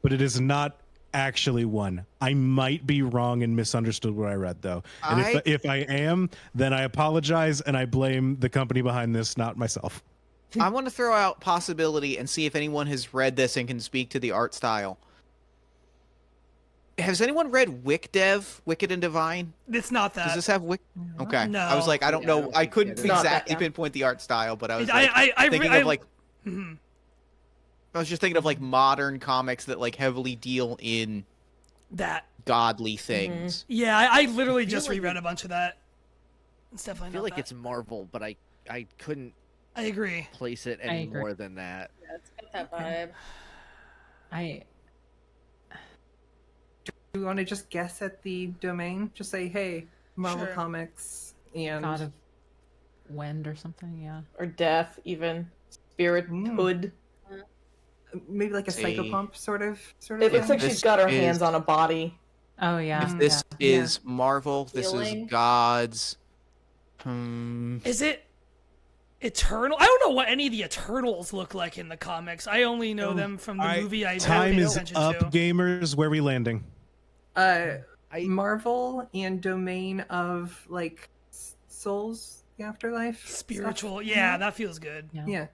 but it is not actually one. I might be wrong and misunderstood what I read though. And if I am, then I apologize and I blame the company behind this, not myself. I want to throw out possibility and see if anyone has read this and can speak to the art style. Has anyone read Wicked and Divine? It's not that. Does this have Wicked? Okay. No. I was like, I don't know. I couldn't exactly pinpoint the art style, but I was thinking of like. I was just thinking of like modern comics that like heavily deal in that godly things. Yeah, I literally just reread a bunch of that. It's definitely I feel like it's Marvel, but I couldn't. I agree. Place it any more than that. Yeah, it's got that vibe. Do you want to just guess at the domain? Just say, hey, Marvel Comics and God of Wind or something, yeah. Or Death, even. Spirithood. Maybe like a psychopomp sort of It looks like she's got her hands on a body. Oh yeah. If this is Marvel, this is gods. Is it Eternal? I don't know what any of the Eternals look like in the comics. I only know them from the movie I Time paid is attention up, to. gamers. Where are we landing? Marvel and domain of like souls, the afterlife, spiritual. Stuff. Yeah, that feels good. Yeah.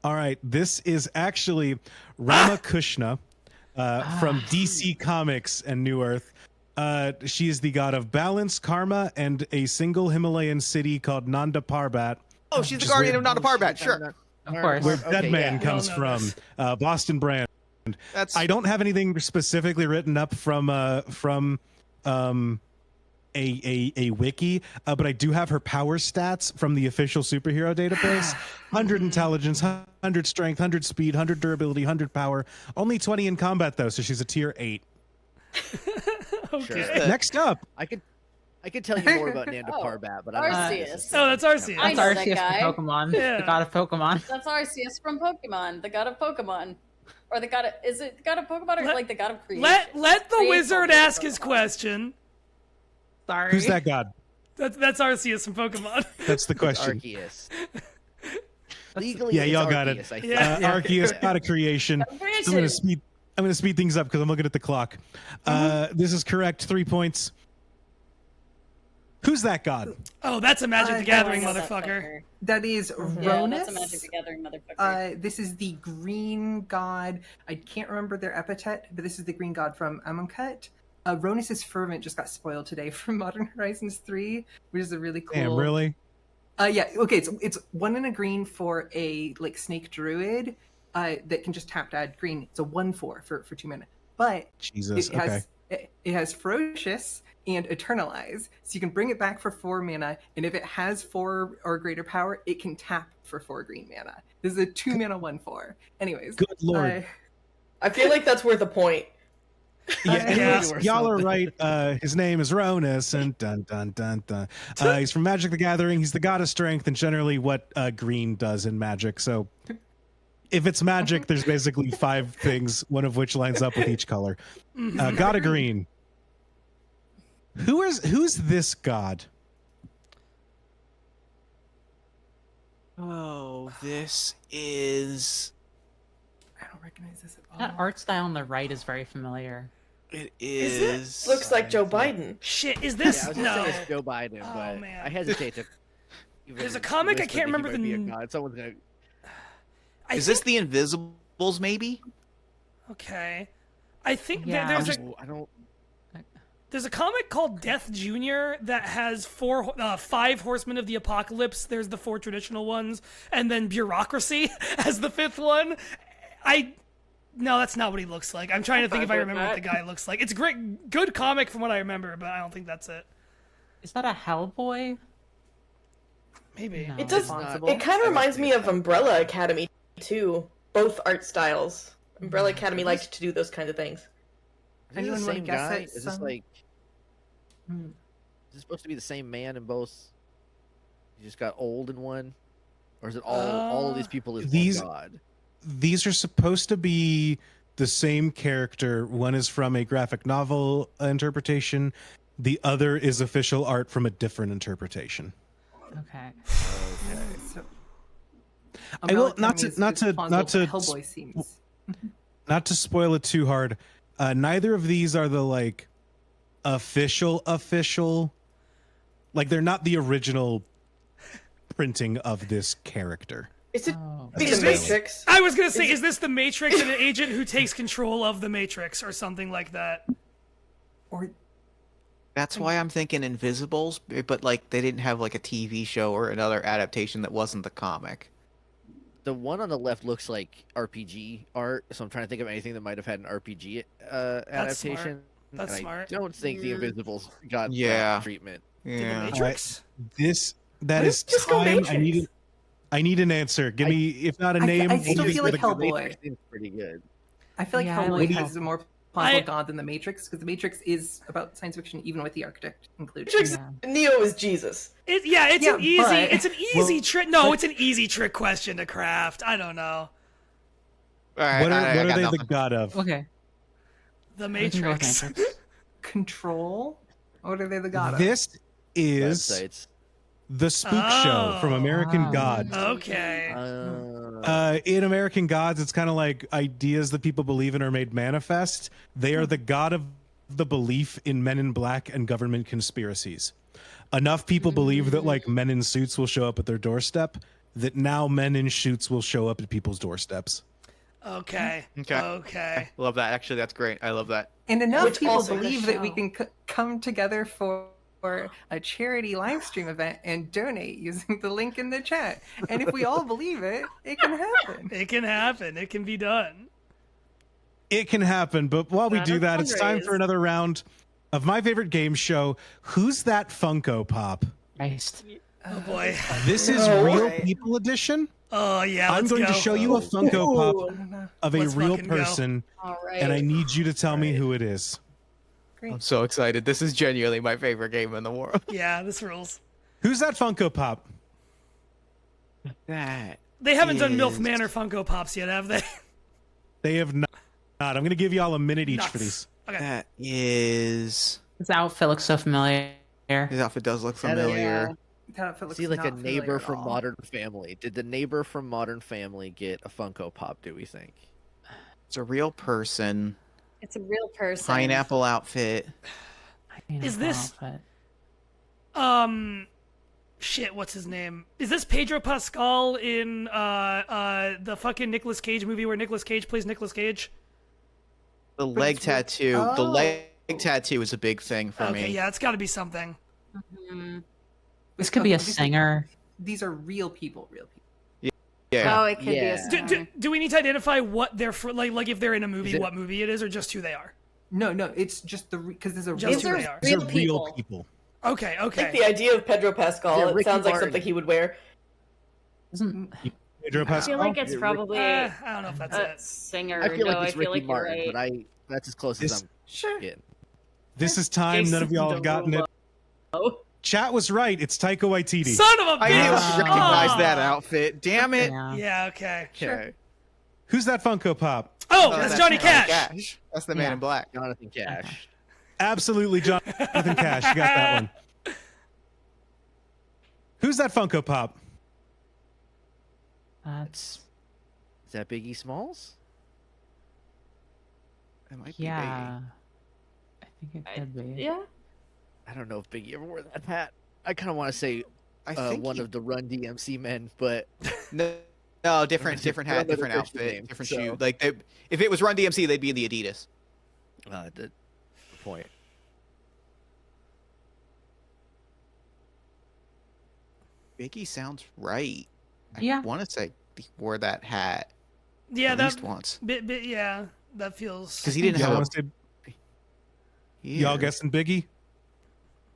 All right, this is actually Ramakrishna from DC Comics and New Earth. She is the god of balance, karma, and a single Himalayan city called Nanda Parbat. Oh, she's the guardian of Nanda Parbat, sure. Of course. Where Deadman comes from, Boston Brand. I don't have anything specifically written up from a wiki, but I do have her power stats from the official superhero database. 100 intelligence, 100 strength, 100 speed, 100 durability, 100 power. Only 20 in combat though, so she's a tier 8. Okay. Next up, I could tell you more about Nanda Parbat, but I'm not. Arceus. Oh, that's Arceus. I That's know Arceus that guy. from Pokemon. The god of Pokemon. That's Arceus from Pokemon, the god of Pokemon. Or the god of, is it the god of Pokemon or like the god of creation? Let the Create wizard Pokemon. ask his question. Sorry. who's that god? That's Arceus from Pokemon. That's the question. Arceus. Legally, Yeah, it's y'all got Arceus, it. I think. Arceus, god of creation. Creation. I'm gonna speed things up because I'm looking at the clock. This is correct. 3 points. Who's that god? Oh, that's a Magic the Gathering I know that motherfucker. fucker. That is Yeah, that's a Ronus. Magic the Gathering motherfucker. This is the green god. I can't remember their epithet, but this is the green god from Amonkhet. Ronus's Fervent just got spoiled today from Modern Horizons 3, which is a really cool. Damn, really? Yeah. Okay. It's 1 and a green for a snake druid that can just tap to add green. It's a 1/4 for 2 mana, but Jesus. it has Ferocious and Eternalize, so you can bring it back for 4 mana, and if it has 4 or greater power, it can tap for 4 green mana. This is a 2 mana 1/4. Anyways, Good lord. I feel like that's worth a point. Yeah, y'all are right. His name is Ronus, and dun dun dun dun. He's from Magic the Gathering. He's the god of strength, and generally what green does in Magic. So, if it's Magic, there's basically 5 things, one of which lines up with each color. God of green. Who's this god? Oh, this is. I don't recognize this at all. That art style on the right is very familiar. It Is is. it? Looks like Joe Biden. Shit, is Yeah, this? I was No. gonna say it's Joe Biden, Oh, but man. I hesitate to. There's a comic, I whisper can't that he remember might be a the- god. Someone's gonna. Is this the Invisibles? Maybe. Okay. I think Yeah. I don't. there's a comic called Death Junior that has 5 Horsemen of the Apocalypse. There's the 4 traditional ones, and then Bureaucracy as the 5th one. No, that's not what he looks like. I'm trying to think if I remember what the guy looks like. It's great, good comic from what I remember, but I don't think that's it. Is that a Hellboy? Maybe. No. It does. Possible. It kind of reminds me of Umbrella Academy too. Both art styles. Umbrella Academy liked to do those kinds of things. Is this Anyone the wanna same guess guy? at Is this some- like? Is this supposed to be the same man in both? You just got old in one, or is it all of these people is These- one god? These are supposed to be the same character. One is from a graphic novel interpretation. The other is official art from a different interpretation. Okay. So, I will Umbrella not Academy to not is to responsible not to for Hellboy seems. not to spoil it too hard. Neither of these are the like official. Like they're not the original printing of this character. Is it Oh. the Is this- Matrix? I was gonna say, is this the Matrix and an agent who takes control of the Matrix or something like that? Or That's why I'm thinking Invisibles, but like they didn't have like a TV show or another adaptation that wasn't the comic. The one on the left looks like RPG art, so I'm trying to think of anything that might have had an RPG adaptation. That's and smart. I don't think the Invisibles got Yeah. that treatment. Did the Yeah. Matrix? That is Just go time. Matrix. I need an answer. Give me, if not a I name, still maybe feel with like a- Hellboy. Matrix seems pretty good. I feel like Yeah, I Hellboy like is a more I- plausible god than the Matrix, because the Matrix is about science fiction, even with the architect included. Matrix. Yeah. Neo is Jesus. It's Yeah, an easy, but- it's an easy trick. No, it's an easy trick question to craft. I don't know. All right, what are, I what are got they nothing. the god of? Okay. The We can go with Matrix. Matrix. Control? What are they the god of? This is Websites. the Spook Show from American Oh. God. Okay. In American Gods, it's kind of like ideas that people believe in are made manifest. They are the god of the belief in Men in Black and government conspiracies. Enough people believe that like men in suits will show up at their doorstep, that now men in suits will show up at people's doorsteps. Okay. Okay. Okay. Love that. Actually, that's great. I love that. And enough Which people also- believe that we show. can come together for a charity live stream event and donate using the link in the chat. And if we all believe it, it can happen. It can happen. It can be done. It can happen, but while we Not do a that, it's time for fundraise. another round of my favorite game show. Who's that Funko Pop? Christ. Oh boy. This is No. Real People Edition. Oh yeah. I'm Let's going go. to show you a Funko Pop I don't know. of a Let's real fucking go. person, All right. and I need you to tell me who it is. I'm so excited. This is genuinely my favorite game in the world. Yeah, this rules. Who's that Funko Pop? That They haven't done MILF is- Manor Funko Pops yet, have they? They have not. I'm going to give you all a minute each for Nuts. these. Okay. that is. His outfit looks so familiar. His outfit does look That is- familiar. That outfit looks See, like a not familiar neighbor at from all. Modern Family. Did the neighbor from Modern Family get a Funko Pop? Do we think? It's a real person. It's a real person. Pineapple outfit. Is this- Outfit. Shit, what's his name? Is this Pedro Pascal in the fucking Nicolas Cage movie where Nicolas Cage plays Nicolas Cage? The leg tattoo. Oh. The leg tattoo is a big thing for Okay, me. yeah, it's got to be something. This could be a Okay, singer. These are real people. Yeah. Oh, it could be a Yeah. singer. Do we need to identify what they're for, like if they're in a movie, Is it- what movie it is, or just who they are? No, it's just because there's a Just real who These they are are. These are real real people. people. Okay, I think okay. the idea of Pedro Pascal, Yeah, it Ricky sounds like Martin. something he would wear. Isn't Pedro I Pascal. feel like it's Ricky- probably I don't know if that's a it. singer. I feel no, like it's I feel Ricky like you're Martin, right. but that's as close This- as I'm Sure. getting. This is time. None of y'all have gotten it. Oh, Chat was right. It's Taika Waititi. Son of a I didn't bitch! recognize Aw. that outfit. Damn it. yeah. Yeah, okay. Okay. Who's that Funko Pop? Oh, Oh, that's Johnny Cash. That's the man Yeah. in black. Jonathan Cash. Absolutely, Jonathan Cash. You got that one. Who's that Funko Pop? That's Is that Biggie Smalls? It might be yeah. I think it could be. yeah. I don't know if Biggie ever wore that hat. I kind of want to say I think one he- of the Run DMC men, but No, different hat, Another different official outfit, name, different so- shoe. Like if it was Run DMC, they'd be in the Adidas. the point. Biggie sounds right. I Yeah. want to say he wore that hat Yeah, at that least once bit, yeah, that feels because he didn't Y'all, have wanna say- y'all guessing Biggie?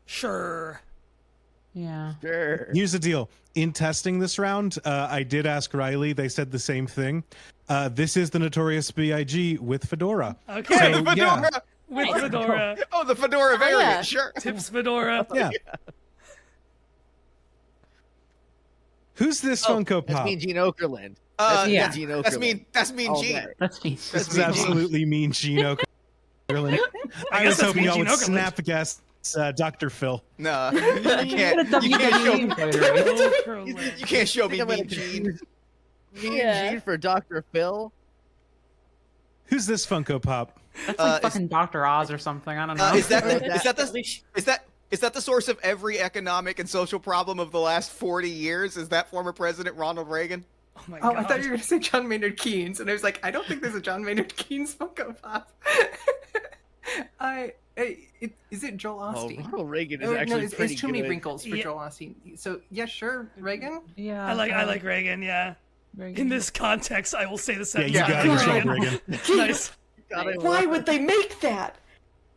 sure. Yeah. Sure. Here's the deal. In testing this round, I did ask Riley. They said the same thing. This is the Notorious B.I.G. with Fedora. Okay, So, Fedora. yeah. with Fedora, Oh, the fedora variant. yeah. Sure. Tips Fedora. Yeah. Who's this Funko That's Pop? Mean Gene Okerlund. Yeah. Gene That's Okerlund. mean. That's mean All Gene. day. That's me. This is Mean Gene. absolutely mean Gene Okerlund. I guess was that's hoping Mean y'all Gene would Okerlund. snap guess Dr. Phil. No, you can't. You can't show. Okerlund. You can't show I think me I'm gonna Mean Gene. confuse Mean Yeah. Gene for Dr. Phil. Who's this Funko Pop? That's like is- fucking Dr. Oz or something. I don't know. Is that That- is that the source of every economic and social problem of the last 40 years? Is that former President Ronald Reagan? Oh my Oh, god. I thought you were going to say John Maynard Keynes, and I was like, I don't think there's a John Maynard Keynes Funko Pop. Is it Joel Oh, Osteen? Ronald Reagan is No, actually it's pretty too many good. wrinkles for Yeah. Joel Osteen. So yeah, sure, Reagan. Yeah. I like Reagan. Yeah. In this context, I will say the Yeah, sentence. you Yeah. got it. Yeah. Ronald Reagan. Nice. God, I Why love would they make that?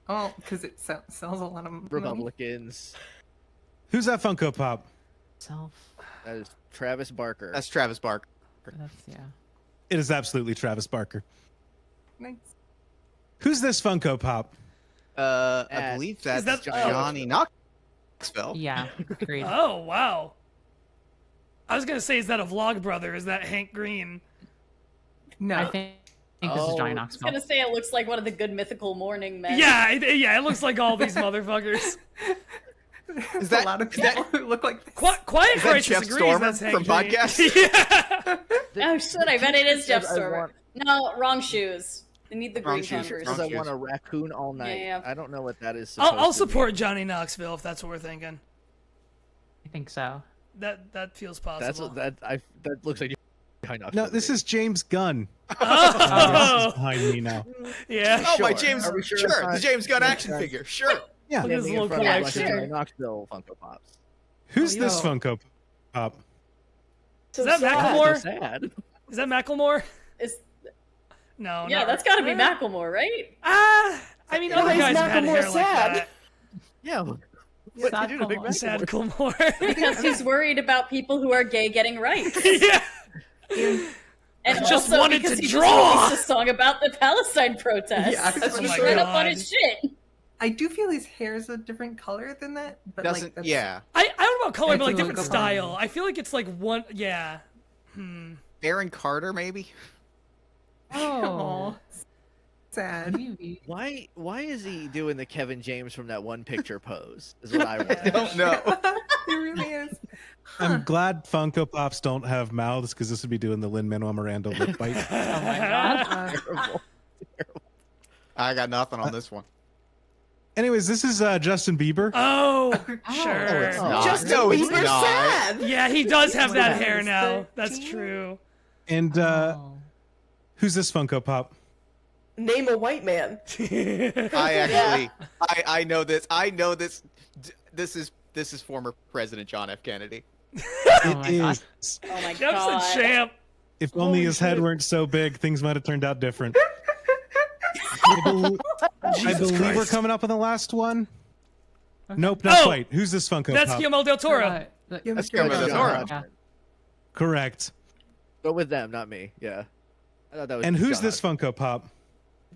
Oh, because it sells a lot of money. Republicans? Who's that Funko Pop? Self. That is Travis Barker. That's Travis Barker. That's yeah. It is absolutely Travis Barker. Nice. Who's this Funko Pop? I believe that's that- Johnny Knoxville. Yeah. Agreed. Oh wow. I was gonna say, is that a Vlogbrother? Is that Hank Green? No. I think this is Johnny I was Knoxville. gonna say it looks like one of the Good Mythical Morning Men. Yeah, it looks like all these motherfuckers. There's that- a lot of is that- people who look like this. Quiet Is that Crisis Jeff agrees Stormer that's Hank from Green. Podcast? Yeah. Oh shit! I bet it is Jeff I Stormer. want- No, wrong shoes. They need the Wrong green shoes, Converse. Because wrong I shoes. want a raccoon all night. Yeah. I don't know what that is. I'll supposed to support Johnny Knoxville if that's what we're thinking. I think so. That feels mean. That's possible. that looks like Johnny Knoxville. No, this is James Gunn. This is Oh, behind me now. yeah. Oh, my Sure. James. Are we sure Sure, it's the not- James Gunn Yeah, action sure. figure. Sure. Yeah. Look at his Standing in little front of a bunch collection. of Johnny Knoxville Funko Pops. Who's Oh, this yo. Funko Pop? Is that sad. Macklemore? So sad. Is that Macklemore? Is- No. yeah, not- that's got to be Macklemore, right? I mean, Why other is guys have had Macklemore hair sad? like Yeah. What Sad you do to Big Macklemore. that. Sad Macklemore? Macklemore. Because he's worried about people who are gay getting rights. Yeah. And Just also wanted because to he draw. just released a song about the Palestine protests. Yeah, That's oh just my right up on God. his shit. I do feel his hair is a different color than that, but like Doesn't. that's, Yeah. I don't know about color, It's but like a different look style. I feel like it's like one. Yeah. Aaron Carter, maybe. Oh, sad. Maybe. Why is he doing the Kevin James from that one picture pose? Is what I want. I don't know. It really is. I'm glad Funko Pops don't have mouths because this would be doing the Lin-Manuel Miranda lip bite. Oh my god. Terrible. I got nothing on this one. Anyways, this is Justin Bieber. Oh, No, sure. it's not. Justin No, it's Bieber's not. sad. Yeah, he does have that When I hair was now. That's 13. true. And who's this Funko Pop? Name a white man. I actually, I know this. I know this. This is former President John F. Kennedy. Oh my God. Is. Oh my Jeff's god. a champ. If only his head weren't so big, things might have turned out different. I believe we're coming up on the last one. Nope, not Oh! quite. Who's this Funko That's Pop? Guillermo del Toro. That's Guillermo del Toro. Yeah. Correct. Go with them, not me. Yeah. I thought that was And who's John this Hodgman. Funko Pop?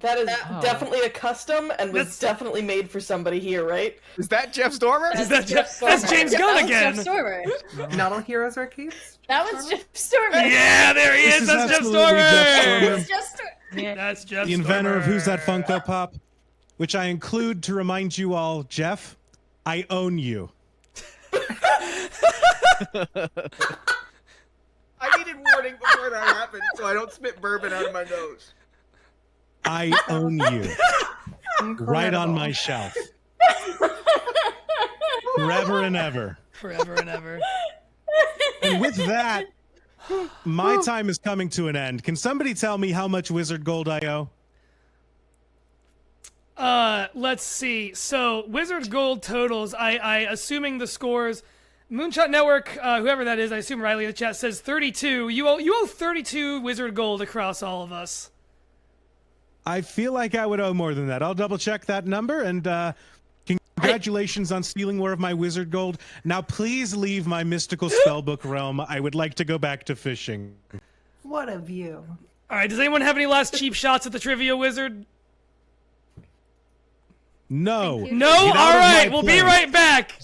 That is Oh. definitely a custom and was That's- definitely made for somebody here, right? Is that Jeff Stormer? Is that Jeff that's Stormer. James Yeah, Gunn that was again? Jeff Stormer. Not all heroes are capes. That was Jeff Stormer. Yeah, there he This is. is That's Jeff absolutely Stormer. Jeff Stormer. It's just That's Jeff The inventor of Who's That Stormer. Funko Pop? Which I include to remind you all, Jeff, I own you. I needed warning before that happened, so I don't spit bourbon out of my nose. I own you. Right on my shelf. Forever and ever. Forever and ever. And with that, my time is coming to an end. Can somebody tell me how much wizard gold I owe? Let's see. So Wizard Gold totals. I assuming the scores. Moonshot Network, whoever that is, I assume Riley in the chat says 32. You owe 32 Wizard Gold across all of us. I feel like I would owe more than that. I'll double check that number and congratulations on stealing more of my wizard gold. Now please leave my mystical spellbook realm. I would like to go back to fishing. What a view. All right. Does anyone have any last cheap shots at the Trivia Wizard? No. Thank you. No. Get out All of my right. We'll be plane. right back.